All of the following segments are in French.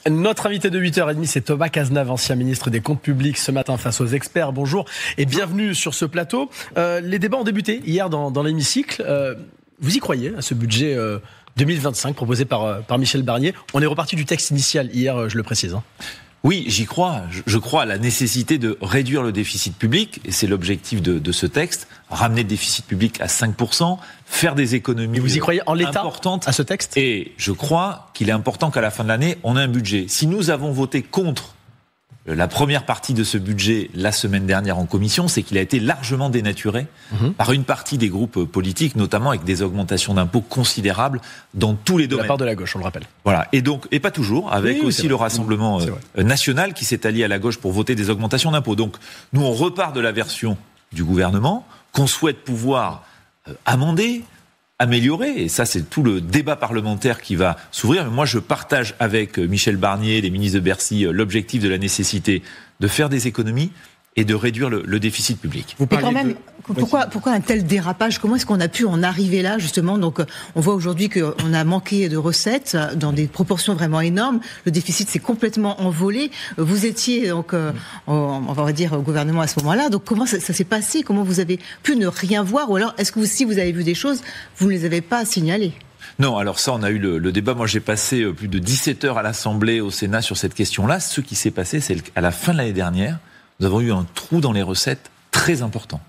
Notre invité de 8h30, c'est Thomas Cazenave, ancien ministre des Comptes publics, ce matin face aux experts. Bonjour et bienvenue sur ce plateau. Les débats ont débuté hier dans l'hémicycle. Vous y croyez à ce budget 2025 proposé par Michel Barnier? On est reparti du texte initial hier, je le précise. Oui, j'y crois. Je crois à la nécessité de réduire le déficit public, et c'est l'objectif de ce texte. Ramener le déficit public à 5%, faire des économies. Et vous y croyez en l'état importantes à ce texte? Et je crois qu'il est important qu'à la fin de l'année, on ait un budget. Si nous avons voté contre la première partie de ce budget la semaine dernière en commission, c'est qu'il a été largement dénaturé par une partie des groupes politiques, notamment avec des augmentations d'impôts considérables dans tous les domaines. De la part de la gauche, on le rappelle. Voilà. Et donc, et pas toujours, avec aussi le Rassemblement national qui s'est allié à la gauche pour voter des augmentations d'impôts. Donc, nous, on repart de la version du gouvernement qu'on souhaite pouvoir amender, améliorer, et ça c'est tout le débat parlementaire qui va s'ouvrir. Mais moi je partage avec Michel Barnier, les ministres de Bercy, l'objectif de la nécessité de faire des économies et de réduire le déficit public. Et quand même, pourquoi un tel dérapage? Comment est-ce qu'on a pu en arriver là, justement? Donc, on voit aujourd'hui qu'on a manqué de recettes dans des proportions vraiment énormes. Le déficit s'est complètement envolé. Vous étiez, donc, on va dire, au gouvernement à ce moment-là. Donc, comment ça s'est passé? Comment vous avez pu ne rien voir? Ou alors, est-ce que si vous avez vu des choses, vous ne les avez pas signalées? Non, alors ça, on a eu le débat. Moi, j'ai passé plus de 17 heures à l'Assemblée, au Sénat, sur cette question-là. Ce qui s'est passé, c'est qu'à la fin de l'année dernière, nous avons eu un trou dans les recettes très important,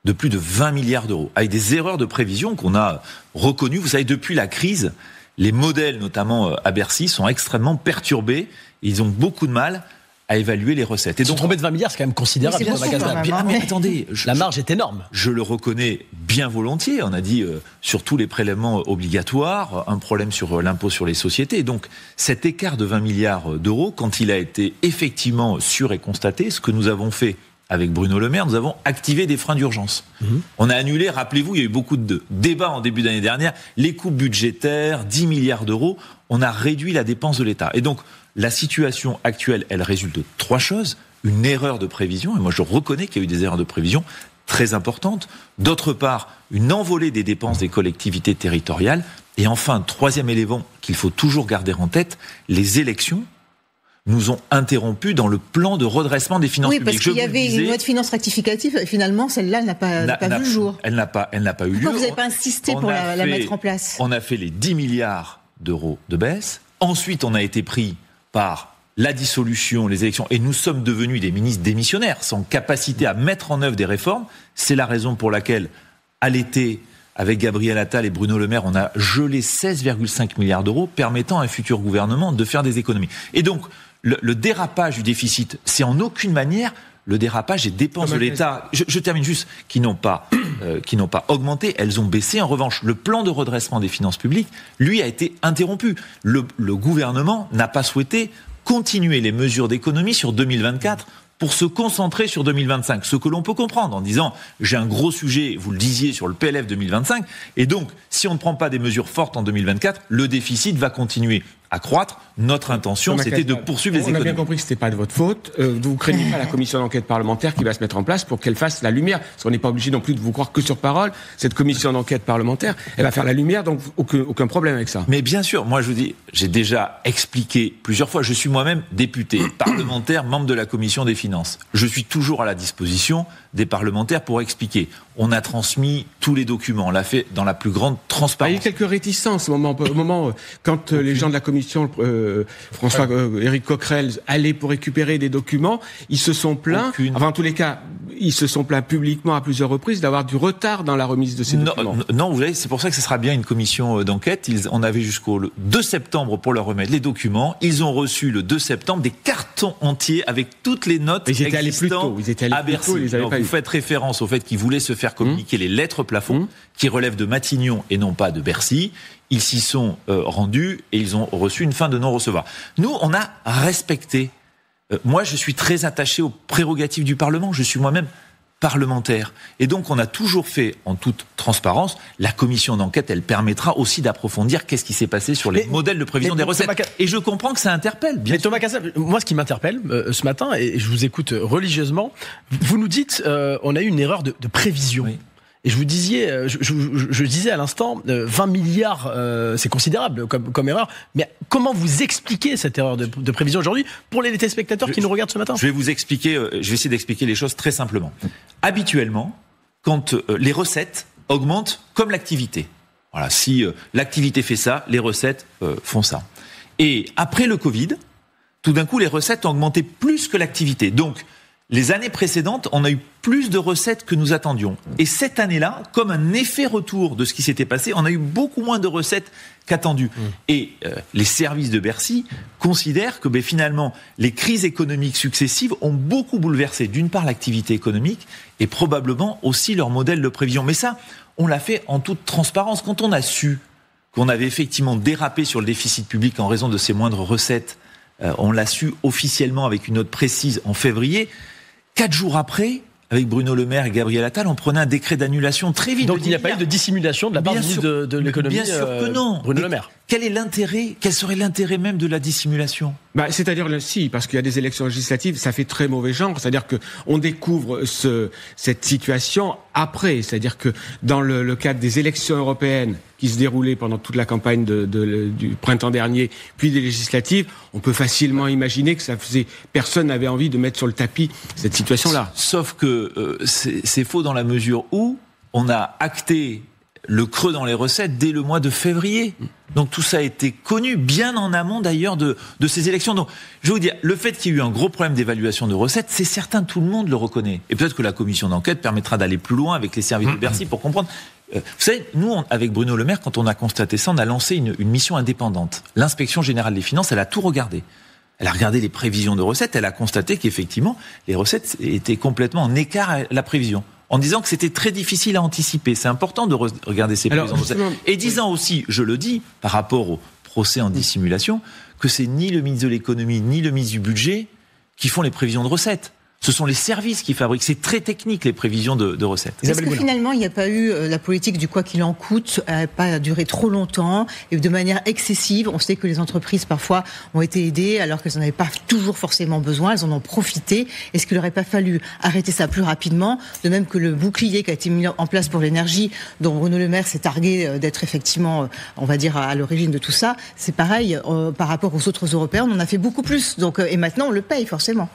de plus de 20 milliards d'euros, avec des erreurs de prévision qu'on a reconnues. Vous savez, depuis la crise, les modèles, notamment à Bercy, sont extrêmement perturbés. Et ils ont beaucoup de mal à évaluer les recettes. Et donc, se tromper de 20 milliards, c'est quand même considérable. Mais attendez, la marge est énorme. Je le reconnais bien volontiers. On a dit sur tous les prélèvements obligatoires, un problème sur l'impôt sur les sociétés. Donc, cet écart de 20 milliards d'euros, quand il a été effectivement sûr et constaté, ce que nous avons fait avec Bruno Le Maire, nous avons activé des freins d'urgence. On a annulé, rappelez-vous, il y a eu beaucoup de débats en début d'année dernière, les coupes budgétaires, 10 milliards d'euros, on a réduit la dépense de l'État. Et donc, la situation actuelle, elle résulte de trois choses. Une erreur de prévision, et moi je reconnais qu'il y a eu des erreurs de prévision très importantes. D'autre part, une envolée des dépenses des collectivités territoriales. Et enfin, troisième élément qu'il faut toujours garder en tête, les élections nous ont interrompu dans le plan de redressement des finances publiques. Oui, parce qu'il y avait une loi de finances rectificative, et finalement, celle-là n'a pas vu le jour. Elle n'a pas eu lieu. Pourquoi vous n'avez pas insisté pour la mettre en place? On a fait les 10 milliards d'euros de baisse. Ensuite, on a été pris par la dissolution, les élections, et nous sommes devenus des ministres démissionnaires, sans capacité à mettre en œuvre des réformes. C'est la raison pour laquelle, à l'été, avec Gabriel Attal et Bruno Le Maire, on a gelé 16,5 milliards d'euros, permettant à un futur gouvernement de faire des économies. Et donc, le dérapage du déficit, c'est en aucune manière le dérapage des dépenses de l'État. Je termine juste, qui n'ont pas augmenté, elles ont baissé. En revanche, le plan de redressement des finances publiques, lui, a été interrompu. Le gouvernement n'a pas souhaité continuer les mesures d'économie sur 2024 pour se concentrer sur 2025. Ce que l'on peut comprendre en disant, j'ai un gros sujet, vous le disiez, sur le PLF 2025, et donc, si on ne prend pas des mesures fortes en 2024, le déficit va continuer à croître. Notre intention, c'était de poursuivre les économies. On a bien compris que ce n'était pas de votre faute. Vous ne craignez pas la commission d'enquête parlementaire qui va se mettre en place pour qu'elle fasse la lumière. Parce qu'on n'est pas obligé non plus de vous croire que sur parole. Cette commission d'enquête parlementaire, elle va faire la lumière, donc aucun problème avec ça. Mais bien sûr, moi je vous dis, j'ai déjà expliqué plusieurs fois, je suis moi-même député, parlementaire, membre de la commission des finances. Je suis toujours à la disposition des parlementaires pour expliquer. On a transmis tous les documents, on l'a fait dans la plus grande transparence. Il y a eu quelques réticences au moment quand les gens de la commission, Éric Coquerel, allaient pour récupérer des documents, ils se sont plaints, en tous les cas, ils se sont plaints publiquement à plusieurs reprises d'avoir du retard dans la remise de ces documents. Non, vous voyez, c'est pour ça que ce sera bien une commission d'enquête. On avait jusqu'au 2 septembre pour leur remettre les documents. Ils ont reçu le 2 septembre des cartons entiers avec toutes les notes existantes à Bercy. Vous faites référence au fait qu'ils voulaient se faire communiquer les lettres plafond qui relèvent de Matignon et non pas de Bercy. Ils s'y sont rendus et ils ont reçu une fin de non-recevoir. Nous, on a respecté. Moi, je suis très attaché aux prérogatives du Parlement. Je suis moi-même parlementaire. Et donc, on a toujours fait, en toute transparence, la commission d'enquête, elle permettra aussi d'approfondir qu'est-ce qui s'est passé sur les modèles de prévision des recettes. Et je comprends que ça interpelle, bien sûr. Thomas Cazenave, moi, ce qui m'interpelle ce matin, et je vous écoute religieusement, vous nous dites, on a eu une erreur de prévision. Oui. Et je disais à l'instant, 20 milliards, c'est considérable comme erreur. Mais comment vous expliquez cette erreur de prévision aujourd'hui pour les téléspectateurs qui nous regardent ce matin ? Je vais essayer d'expliquer les choses très simplement. Habituellement, quand les recettes augmentent comme l'activité. Voilà, si l'activité fait ça, les recettes font ça. Et après le Covid, tout d'un coup, les recettes ont augmenté plus que l'activité. Donc, les années précédentes, on a eu plus de recettes que nous attendions. Et cette année-là, comme un effet retour de ce qui s'était passé, on a eu beaucoup moins de recettes qu'attendu. Et les services de Bercy considèrent que finalement, les crises économiques successives ont beaucoup bouleversé, d'une part, l'activité économique et probablement aussi leur modèle de prévision. Mais ça, on l'a fait en toute transparence. Quand on a su qu'on avait effectivement dérapé sur le déficit public en raison de ces moindres recettes, on l'a su officiellement avec une note précise en février. 4 jours après, avec Bruno Le Maire et Gabriel Attal, on prenait un décret d'annulation très vite. Donc il n'y a pas eu de dissimulation de la part du ministre de l'économie, bien sûr que non. Bruno Le Maire. Quel serait l'intérêt même de la dissimulation ? C'est-à-dire parce qu'il y a des élections législatives, ça fait très mauvais genre. C'est-à-dire que on découvre cette situation après. C'est-à-dire que dans le cadre des élections européennes qui se déroulaient pendant toute la campagne du printemps dernier, puis des législatives, on peut facilement imaginer que personne n'avait envie de mettre sur le tapis cette situation-là. Sauf que c'est faux dans la mesure où on a acté le creux dans les recettes dès le mois de février. Donc tout ça a été connu bien en amont d'ailleurs de ces élections. Donc je vais vous dire, le fait qu'il y ait eu un gros problème d'évaluation de recettes, c'est certain, tout le monde le reconnaît. Et peut-être que la commission d'enquête permettra d'aller plus loin avec les services de Bercy pour comprendre. Vous savez, nous, avec Bruno Le Maire, quand on a constaté ça, on a lancé une mission indépendante. L'inspection générale des finances, elle a tout regardé. Elle a regardé les prévisions de recettes, elle a constaté qu'effectivement, les recettes étaient complètement en écart à la prévision. En disant que c'était très difficile à anticiper. C'est important de regarder ces prévisions de recettes. Et disant aussi, je le dis, par rapport au procès en dissimulation, que c'est ni le ministre de l'économie, ni le ministre du budget qui font les prévisions de recettes. Ce sont les services qui fabriquent. C'est très technique, les prévisions de recettes. Est-ce que finalement, il n'y a pas eu la politique du quoi qu'il en coûte, n'a pas duré trop longtemps et de manière excessive? On sait que les entreprises, parfois, ont été aidées alors qu'elles n'en avaient pas toujours forcément besoin. Elles en ont profité. Est-ce qu'il n'aurait pas fallu arrêter ça plus rapidement? De même que le bouclier qui a été mis en place pour l'énergie, dont Bruno Le Maire s'est targué d'être effectivement, on va dire, à l'origine de tout ça. C'est pareil, par rapport aux autres Européens, on en a fait beaucoup plus. Donc, et maintenant, on le paye, forcément.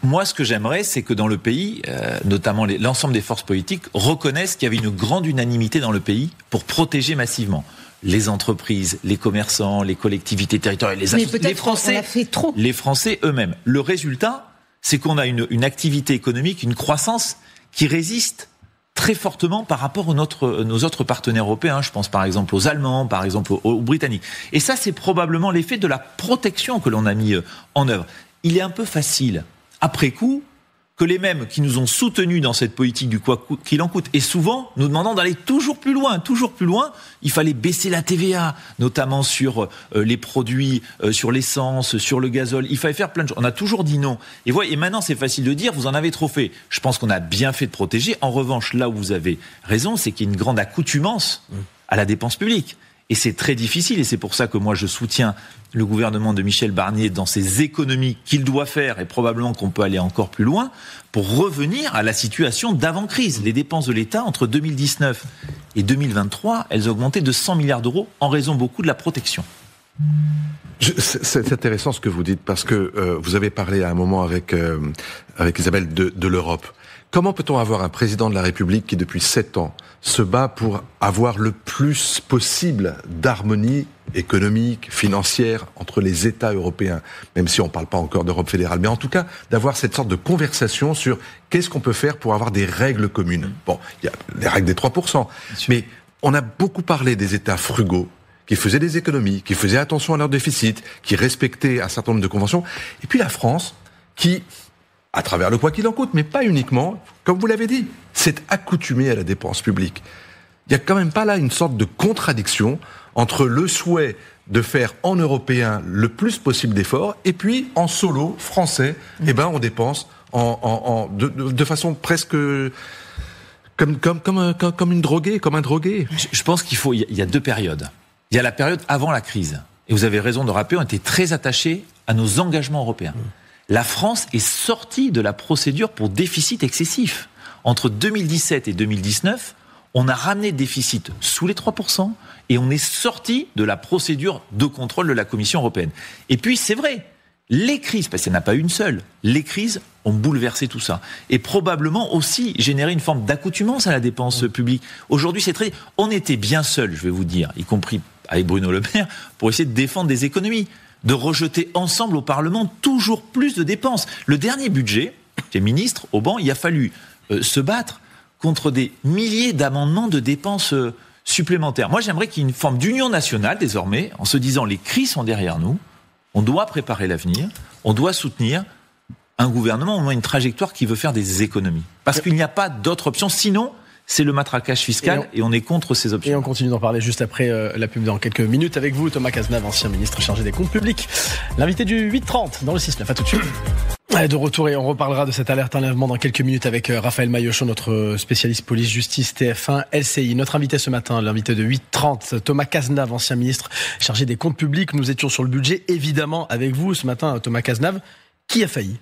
Moi, ce que j'aimerais, c'est que dans le pays, notamment l'ensemble des forces politiques, reconnaissent qu'il y avait une grande unanimité dans le pays pour protéger massivement les entreprises, les commerçants, les collectivités territoriales, les associations, les Français, on a fait trop. Les Français eux-mêmes. Le résultat, c'est qu'on a une activité économique, une croissance qui résiste très fortement par rapport à nos autres partenaires européens. Je pense par exemple aux Allemands, par exemple aux Britanniques. Et ça, c'est probablement l'effet de la protection que l'on a mis en œuvre. Il est un peu facile, après coup, que les mêmes qui nous ont soutenus dans cette politique du quoi qu'il en coûte, et souvent nous demandant d'aller toujours plus loin. Il fallait baisser la TVA, notamment sur les produits, sur l'essence, sur le gazole. Il fallait faire plein de choses. On a toujours dit non. Et maintenant c'est facile de dire, vous en avez trop fait. Je pense qu'on a bien fait de protéger. En revanche, là où vous avez raison, c'est qu'il y a une grande accoutumance à la dépense publique. Et c'est très difficile, et c'est pour ça que moi je soutiens le gouvernement de Michel Barnier dans ses économies qu'il doit faire, et probablement qu'on peut aller encore plus loin, pour revenir à la situation d'avant-crise. Les dépenses de l'État, entre 2019 et 2023, elles ont augmenté de 100 milliards d'euros en raison beaucoup de la protection. C'est intéressant ce que vous dites, parce que vous avez parlé à un moment avec Isabelle de l'Europe. Comment peut-on avoir un président de la République qui, depuis 7 ans, se bat pour avoir le plus possible d'harmonie économique, financière entre les États européens, même si on ne parle pas encore d'Europe fédérale, mais en tout cas d'avoir cette sorte de conversation sur qu'est-ce qu'on peut faire pour avoir des règles communes. Bon, il y a les règles des 3%, mais on a beaucoup parlé des États frugaux, qui faisaient des économies, qui faisaient attention à leur déficit, qui respectaient un certain nombre de conventions, et puis la France, qui, à travers le quoi qu'il en coûte, mais pas uniquement, comme vous l'avez dit, s'est accoutumée à la dépense publique. Il n'y a quand même pas là une sorte de contradiction entre le souhait de faire en européen le plus possible d'efforts, et puis en solo, français, on dépense de façon presque comme une droguée, comme un drogué. Je pense il y a 2 périodes. Il y a la période avant la crise. Et vous avez raison de rappeler, on était très attachés à nos engagements européens. La France est sortie de la procédure pour déficit excessif. Entre 2017 et 2019, on a ramené le déficit sous les 3% et on est sorti de la procédure de contrôle de la Commission européenne. Et puis, c'est vrai, les crises, parce qu'il n'y en a pas une seule, les crises ont bouleversé tout ça. Et probablement aussi généré une forme d'accoutumance à la dépense publique. Aujourd'hui, on était bien seuls, je vais vous dire, y compris avec Bruno Le Maire, pour essayer de défendre des économies, de rejeter ensemble au Parlement toujours plus de dépenses. Le dernier budget, j'étais ministre au banc, il a fallu se battre contre des milliers d'amendements de dépenses supplémentaires. Moi, j'aimerais qu'il y ait une forme d'union nationale désormais, en se disant les crises sont derrière nous, on doit préparer l'avenir, on doit soutenir un gouvernement, au moins une trajectoire qui veut faire des économies. Parce qu'il n'y a pas d'autre option, sinon c'est le matraquage fiscal et on est contre ces options. Et on continue d'en parler juste après la pub dans quelques minutes avec vous, Thomas Cazenave, ancien ministre chargé des comptes publics. L'invité du 8-30 dans le 6-9, à tout de suite. Allez, de retour et on reparlera de cette alerte enlèvement dans quelques minutes avec Raphaël Maillochon, notre spécialiste police-justice TF1 LCI. Notre invité ce matin, l'invité de 8h30, Thomas Cazenave, ancien ministre chargé des comptes publics. Nous étions sur le budget, évidemment, avec vous ce matin, Thomas Cazenave. Qui a failli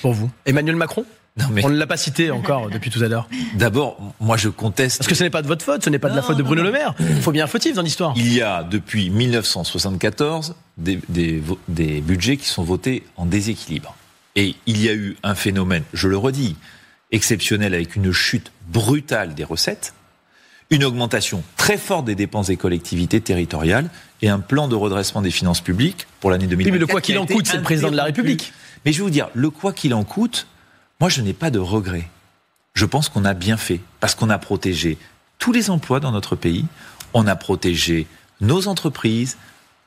pour vous? Emmanuel Macron? Non, mais... On ne l'a pas cité encore depuis tout à l'heure. D'abord, moi je conteste... Parce que ce n'est pas de votre faute, ce n'est pas de la faute de Bruno Le Maire. Il faut bien un fautif dans l'histoire. Il y a depuis 1974 des budgets qui sont votés en déséquilibre. Et il y a eu un phénomène, je le redis, exceptionnel avec une chute brutale des recettes, une augmentation très forte des dépenses des collectivités territoriales et un plan de redressement des finances publiques pour l'année 2024. Oui, mais le quoi qu'il en coûte, c'est le président de la République. Mais je vais vous dire, le quoi qu'il en coûte, moi je n'ai pas de regrets. Je pense qu'on a bien fait, parce qu'on a protégé tous les emplois dans notre pays, on a protégé nos entreprises,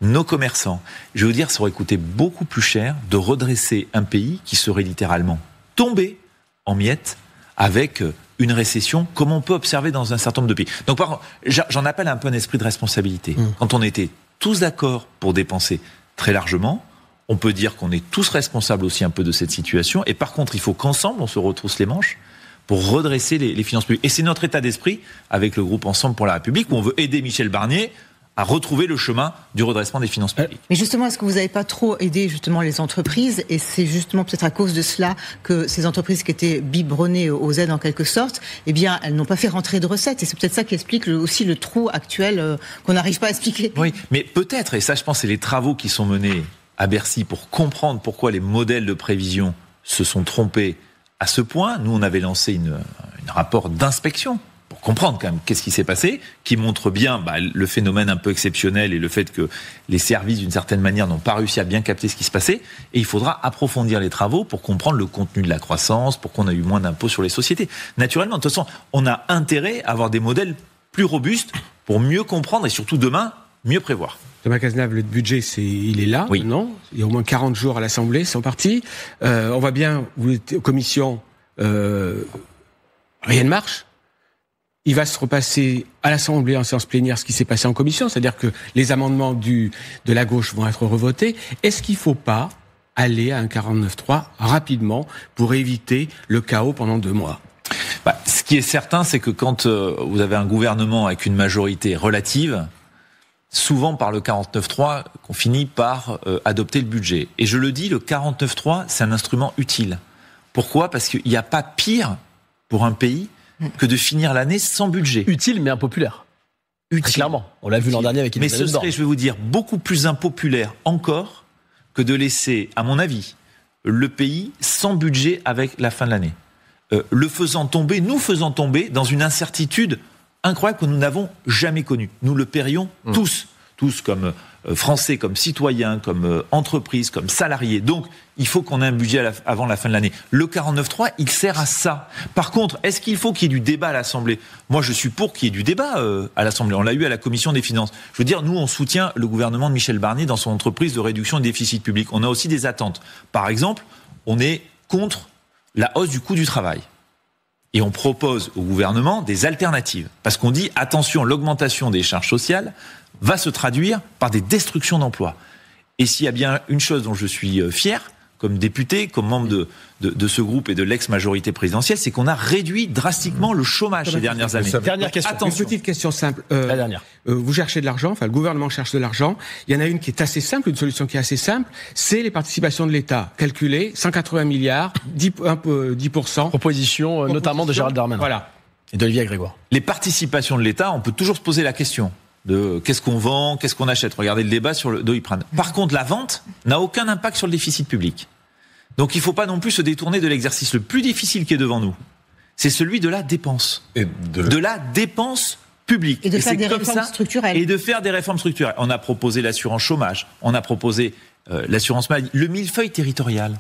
nos commerçants. Je veux dire, ça aurait coûté beaucoup plus cher de redresser un pays qui serait littéralement tombé en miettes avec une récession, comme on peut observer dans un certain nombre de pays. Donc, par contre, j'en appelle un peu un esprit de responsabilité. Quand on était tous d'accord pour dépenser très largement, on peut dire qu'on est tous responsables aussi un peu de cette situation. Et par contre, il faut qu'ensemble, on se retrousse les manches pour redresser les finances publiques. Et c'est notre état d'esprit avec le groupe Ensemble pour la République, où on veut aider Michel Barnier à retrouver le chemin du redressement des finances publiques. Mais justement, est-ce que vous n'avez pas trop aidé justement les entreprises? Et c'est justement peut-être à cause de cela que ces entreprises qui étaient biberonnées aux aides en quelque sorte, eh bien, elles n'ont pas fait rentrer de recettes. Et c'est peut-être ça qui explique aussi le trou actuel qu'on n'arrive pas à expliquer. Oui, mais peut-être, et ça je pense c'est les travaux qui sont menés à Bercy pour comprendre pourquoi les modèles de prévision se sont trompés à ce point. Nous, on avait lancé un rapport d'inspection pour comprendre quand même qu'est-ce qui s'est passé, qui montre bien le phénomène un peu exceptionnel et le fait que les services, d'une certaine manière, n'ont pas réussi à bien capter ce qui se passait. Et il faudra approfondir les travaux pour comprendre le contenu de la croissance, pourquoi on a eu moins d'impôts sur les sociétés. Naturellement, de toute façon, on a intérêt à avoir des modèles plus robustes pour mieux comprendre et surtout demain, mieux prévoir. Thomas Cazenave, le budget, il est là, oui. Non ? Il y a au moins 40 jours à l'Assemblée, c'est en partie. On voit bien, vous êtes aux commissions, rien ne marche. Il va se repasser à l'Assemblée en séance plénière ce qui s'est passé en commission, c'est-à-dire que les amendements de la gauche vont être revotés. Est-ce qu'il ne faut pas aller à un 49.3 rapidement pour éviter le chaos pendant 2 mois ? Ce qui est certain, c'est que quand vous avez un gouvernement avec une majorité relative, souvent par le 49.3, qu'on finit par adopter le budget. Et je le dis, le 49.3, c'est un instrument utile. Pourquoi ? Parce qu'il n'y a pas pire pour un pays que de finir l'année sans budget. Utile mais impopulaire. Utile. Clairement. On l'a vu l'an dernier avec Elisabeth Borne. Mais ce serait, je vais vous dire, beaucoup plus impopulaire encore que de laisser, à mon avis, le pays sans budget avec la fin de l'année. Nous faisant tomber dans une incertitude incroyable que nous n'avons jamais connue. Nous le paierions tous comme Français, comme citoyens, comme entreprises, comme salariés. Donc, il faut qu'on ait un budget avant la fin de l'année. Le 49.3, il sert à ça. Par contre, est-ce qu'il faut qu'il y ait du débat à l'Assemblée ? Moi, je suis pour qu'il y ait du débat à l'Assemblée. On l'a eu à la Commission des Finances. Je veux dire, nous, on soutient le gouvernement de Michel Barnier dans son entreprise de réduction du déficit public. On a aussi des attentes. Par exemple, on est contre la hausse du coût du travail. Et on propose au gouvernement des alternatives. Parce qu'on dit, attention, l'augmentation des charges sociales va se traduire par des destructions d'emplois. Et s'il y a bien une chose dont je suis fier, comme député, comme membre de ce groupe et de l'ex-majorité présidentielle, c'est qu'on a réduit drastiquement le chômage ces dernières années. Dernière question. Attention. Une petite question simple. La dernière. Vous cherchez de l'argent, le gouvernement cherche de l'argent. Il y en a une qui est assez simple, une solution qui est assez simple, c'est les participations de l'État. Calculées, 180 milliards, 10%. Proposition notamment de Gérald Darmanin. Voilà. Et d'Olivier Grégoire. Les participations de l'État, on peut toujours se poser la question de qu'est-ce qu'on vend, qu'est-ce qu'on achète. Regardez le débat sur le Doliprane. Par contre, la vente n'a aucun impact sur le déficit public. Donc il ne faut pas non plus se détourner de l'exercice le plus difficile qui est devant nous. C'est celui de la dépense. Et de la dépense publique. Et de faire des réformes structurelles. Et de faire des réformes structurelles. On a proposé l'assurance chômage, on a proposé l'assurance maladie, le millefeuille territorial,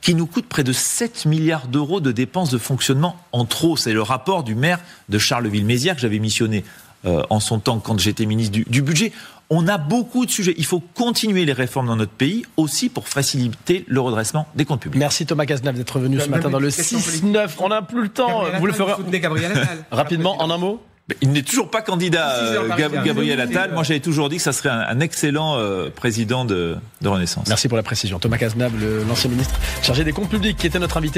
qui nous coûte près de 7 milliards d'euros de dépenses de fonctionnement en trop. C'est le rapport du maire de Charleville-Mézières que j'avais missionné en son temps quand j'étais ministre du budget. On a beaucoup de sujets. Il faut continuer les réformes dans notre pays aussi pour faciliter le redressement des comptes publics. Merci Thomas Cazenave d'être venu ce matin dans le 6-9. On n'a plus le temps. Vous le ferez rapidement en un mot. Il n'est toujours pas candidat, Gabriel Attal. Moi, j'avais toujours dit que ça serait un excellent président de Renaissance. Merci pour la précision. Thomas Cazenave, l'ancien ministre chargé des comptes publics, qui était notre invité.